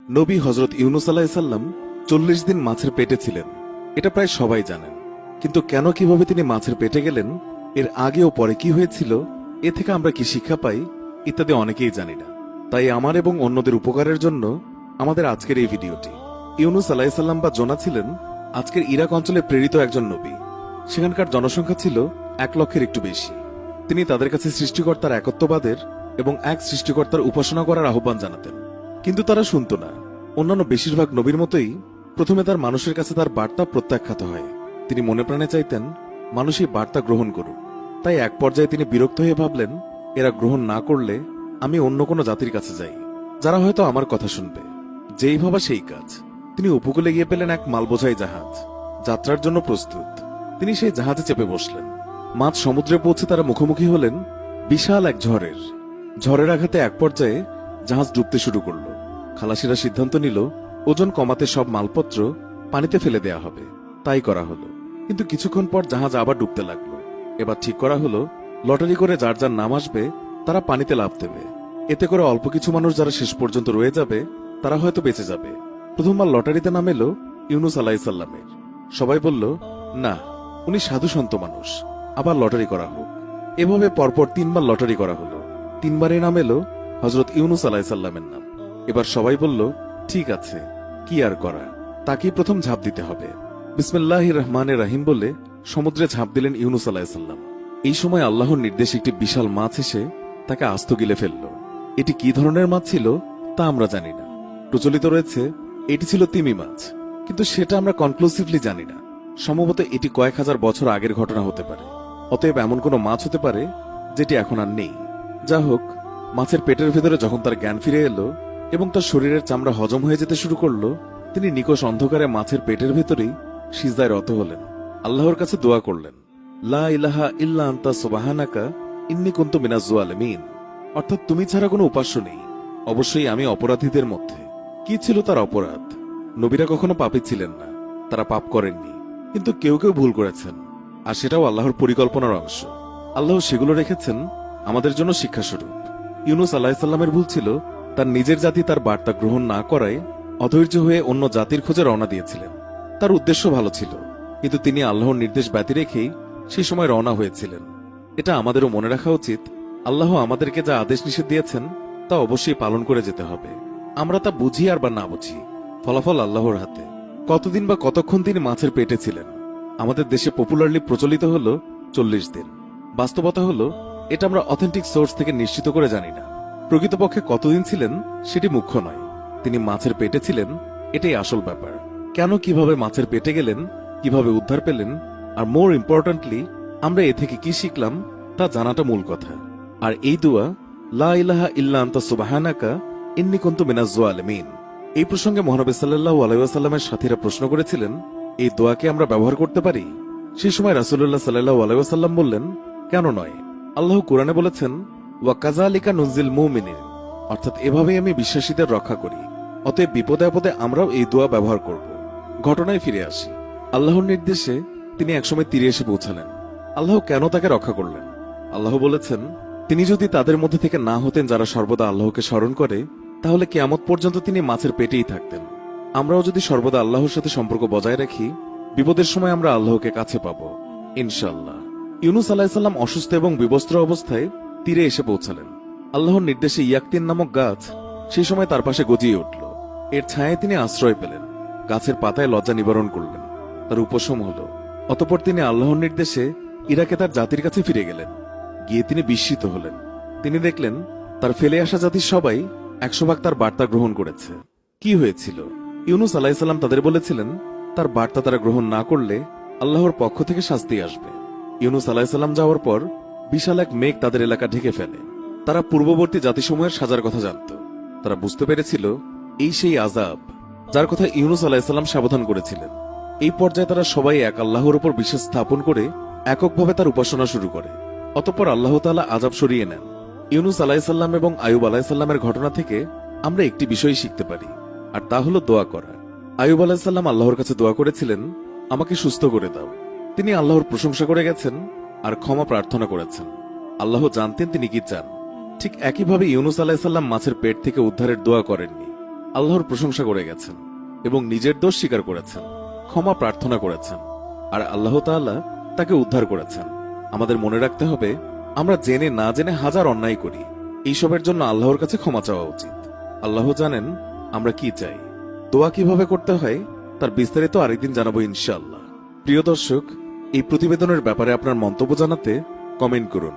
নবী হজরত ইউনুস আলাইহিসসালাম ৪০ দিন মাছের পেটে ছিলেন, এটা প্রায় সবাই জানেন। কিন্তু কেন কিভাবে তিনি মাছের পেটে গেলেন, এর আগে ও পরে কি হয়েছিল, এ থেকে আমরা কি শিক্ষা পাই, ইত্যাদি অনেকেই জানি না। তাই আমার এবং অন্যদের উপকারের জন্য আমাদের আজকের এই ভিডিওটি। ইউনুস আলাইহিসসালাম বা জোনা ছিলেন আজকের ইরাক অঞ্চলে প্রেরিত একজন নবী। সেখানকার জনসংখ্যা ছিল ১ লক্ষের একটু বেশি। তিনি তাদের কাছে সৃষ্টিকর্তার একত্ববাদের এবং এক সৃষ্টিকর্তার উপাসনা করার আহ্বান জানাতেন, কিন্তু তারা শুনত না। অন্যান্য বেশিরভাগ নবীর মতোই প্রথমে তার মানুষের কাছে তার বার্তা প্রত্যাখ্যাত হয়। তিনি মনে প্রাণে চাইতেন মানুষ এই বার্তা গ্রহণ করুক। তাই এক পর্যায়ে তিনি বিরক্ত হয়ে ভাবলেন, এরা গ্রহণ না করলে আমি অন্য কোনো জাতির কাছে যাই, যারা হয়তো আমার কথা শুনবে। যেই ভাবা সেই কাজ। তিনি উপকূলে গিয়ে পেলেন এক মালবোঝাই জাহাজ, যাত্রার জন্য প্রস্তুত। তিনি সেই জাহাজে চেপে বসলেন। মাঝ সমুদ্রে পৌঁছে তারা মুখোমুখি হলেন বিশাল এক ঝড়ের। ঝড়ের আঘাতে এক পর্যায়ে জাহাজ ডুবতে শুরু করল। খালাসিরা সিদ্ধান্ত নিল ওজন কমাতে সব মালপত্র পানিতে ফেলে দেয়া হবে। তাই করা হলো। কিন্তু কিছুক্ষণ পর জাহাজ আবার ডুবতে লাগলো। এবার ঠিক করা হলো লটারি করে যার যার নাম আসবে তারা পানিতে লাফ দেবে। এতে করে অল্প কিছু মানুষ যারা শেষ পর্যন্ত রয়ে যাবে তারা হয়তো বেঁচে যাবে। প্রথমবার লটারিতে নাম এলো ইউনুস আলাইহিসসালামের। সবাই বলল, না, উনি সাধু সন্ত মানুষ, আবার লটারি করা হোক। এভাবে পরপর ৩ বার লটারি করা হলো। ৩ বারে নাম এলো হজরত ইউনুস আলাইহিসসালামের নাম। এবার সবাই বলল, ঠিক আছে, কি আর করা, তাকেই প্রথম ঝাঁপ দিতে হবে। বিসমিল্লাহির রহমানির রহিম বলে সমুদ্রে ঝাঁপ দিলেন ইউনুস আলাইহিসসালাম। এই সময় আল্লাহর নির্দেশে একটি বিশাল মাছ এসে তাকে আস্ত গিলে ফেলল। এটি কি ধরনের মাছ ছিল তা আমরা জানি না। প্রচলিত রয়েছে এটি ছিল তিমি মাছ, কিন্তু সেটা আমরা কনক্লুসিভলি জানি না। সম্ভবত এটি কয়েক হাজার বছর আগের ঘটনা হতে পারে। অতএব এমন কোনো মাছ হতে পারে যেটি এখন আর নেই। যা হোক, মাছের পেটের ভেতরে যখন তার জ্ঞান ফিরে এলো এবং তার শরীরের চামড়া হজম হয়ে যেতে শুরু করলো, তিনি নিকষ অন্ধকারে মাছের পেটের ভেতরেই সিজদায় রত হলেন। আল্লাহর কাছে দোয়া করলেন, লা ইলাহা ইল্লা আনতা সুবহানাকা ইন্নী কুনতু মিনাজ জালিমিন। অর্থাৎ তুমি ছাড়া কোনো উপাস্য নেই, অবশ্যই আমি অপরাধীদের মধ্যে। কি ছিল তার অপরাধ? নবীরা কখনো পাপী ছিলেন না, তারা পাপ করেননি। কিন্তু কেউ কেউ ভুল করেছেন, আর সেটাও আল্লাহর পরিকল্পনার অংশ। আল্লাহ সেগুলো রেখেছেন আমাদের জন্য শিক্ষাস্বরূপ। ইউনুস আলাইহিসসালামের ভুল ছিল তার নিজের জাতি তার বার্তা গ্রহণ না করায় অধৈর্য হয়ে অন্য জাতির খোঁজে রওনা দিয়েছিলেন। তার উদ্দেশ্য ভালো ছিল, কিন্তু তিনি আল্লাহর নির্দেশ ব্যতি রেখেই সেই সময় রওনা হয়েছিলেন। এটা আমাদেরও মনে রাখা উচিত, আল্লাহ আমাদেরকে যা আদেশ নিষেধ দিয়েছেন তা অবশ্যই পালন করে যেতে হবে। আমরা তা বুঝি আর বা না বুঝি, ফলাফল আল্লাহর হাতে। কতদিন বা কতক্ষণ তিনি মাছের পেটে ছিলেন? আমাদের দেশে পপুলারলি প্রচলিত হলো ৪০ দিন। বাস্তবতা হলো এটা আমরা অথেন্টিক সোর্স থেকে নিশ্চিত করে জানি না। প্রকৃতপক্ষে কতদিন ছিলেন সেটি মুখ্য নয়, তিনি মাছের পেটে ছিলেন এটাই আসল ব্যাপার। কেন, কিভাবে মাছের পেটে গেলেন, কিভাবে উদ্ধার পেলেন, আর মোর ইম্পর্টেন্টলি আমরা এ থেকে কি শিখলাম তা জানাটা মূল কথা। আর এই দোয়া, লা ইলাহা ইল্লা আনতা সুবহানাকা ইন্নী কুনতু মিনাজ জালিমিন, এই প্রসঙ্গে মহানবী সাল্লাল্লাহু আলাইহি ওয়াসাল্লামের সাথীরা প্রশ্ন করেছিলেন, এই দোয়াকে আমরা ব্যবহার করতে পারি? সেই সময় রাসূলুল্লাহ সাল্লাল্লাহু আলাইহি ওয়াসাল্লাম বললেন, কেন নয়? আল্লাহ কুরআনে বলেছেন, ওয়া কাযালিকা নুনজিল মুমিনিন, অর্থাৎ এভাবেই আমি বিশ্বাসীদের রক্ষা করি। অতএব বিপদে আপদে আমরাও এই দোয়া ব্যবহার করব। ঘটনায় ফিরে আসি। আল্লাহর নির্দেশে তিনি একসময় তীরে এসে পৌঁছালেন। আল্লাহ কেন তাকে রক্ষা করলেন? আল্লাহ বলেছেন, তিনি যদি তাদের মধ্যে থেকে না হতেন যারা সর্বদা আল্লাহকে স্মরণ করে, তাহলে কিয়ামত পর্যন্ত তিনি মাছের পেটেই থাকতেন। আমরাও যদি সর্বদা আল্লাহর সাথে সম্পর্ক বজায় রাখি, বিপদের সময় আমরা আল্লাহকে কাছে পাব ইনশাআল্লাহ। ইউনুস আলাইহিসসালাম অসুস্থ এবং বিবস্ত্র অবস্থায় তীরে এসে পৌঁছালেন। আল্লাহর নির্দেশে ইয়াকতিন নামক গাছ সেই সময় তার পাশে গজিয়ে উঠল। এর ছায়ায় তিনি আশ্রয় পেলেন। গাছের পাতায় লজ্জা নিবারণ করলেন, তার উপশম হল। অতঃপর তিনি আল্লাহর নির্দেশে ইরাকে তার জাতির কাছে ফিরে গেলেন। গিয়ে তিনি বিস্মিত হলেন। তিনি দেখলেন তার ফেলে আসা জাতির সবাই ১০০ ভাগ তার বার্তা গ্রহণ করেছে। কি হয়েছিল? ইউনুস আলাইহিসসালাম তাদের বলেছিলেন তার বার্তা তারা গ্রহণ না করলে আল্লাহর পক্ষ থেকে শাস্তি আসবে। ইউনুস আলাইহিসসালাম যাওয়ার পর বিশাল এক মেঘ তাদের এলাকা ঢেকে ফেলে। তারা পূর্ববর্তী জাতিসমূহের সাজার কথা জানত। তারা বুঝতে পেরেছিল এই সেই আযাব যার কথা ইউনুস আলাইহিসসালাম সাবধান করেছিলেন। এই পর্যায়ে তারা সবাই এক আল্লাহর উপর বিশ্বাস স্থাপন করে এককভাবে তার উপাসনা শুরু করে। অতঃপর আল্লাহ তাআলা আযাব সরিয়ে নেন। ইউনুস আলাইহিসসালাম এবং আইয়ুব আলাইহিসসালামের ঘটনা থেকে আমরা একটি বিষয় শিখতে পারি, আর তা হলো দোয়া করা। আইয়ুব আলাইহিসসালাম আল্লাহর কাছে দোয়া করেছিলেন, আমাকে সুস্থ করে দাও। তিনি আল্লাহর প্রশংসা করে গেছেন আর ক্ষমা প্রার্থনা করেছেন। আল্লাহ জানতেন তিনি কি চান। ঠিক একইভাবে ইউনুস আলাইহিসসালাম মাছের পেট থেকে উদ্ধারের দোয়া করেননি। আল্লাহর প্রশংসা করে গেছেন এবং নিজের দোষ স্বীকার করেছেন, ক্ষমা প্রার্থনা করেছেন, আর আল্লাহ তাআলা তাকে উদ্ধার করেছেন। আমাদের মনে রাখতে হবে, আমরা জেনে না জেনে হাজার অন্যায় করি, এইসবের জন্য আল্লাহর কাছে ক্ষমা চাওয়া উচিত। আল্লাহ জানেন আমরা কি চাই। দোয়া কিভাবে করতে হয় তার বিস্তারিত আরেকদিন জানাবো ইনশাআল্লাহ। প্রিয় দর্শক, এই প্রতিবেদনের ব্যাপারে আপনার মন্তব্য জানাতে কমেন্ট করুন।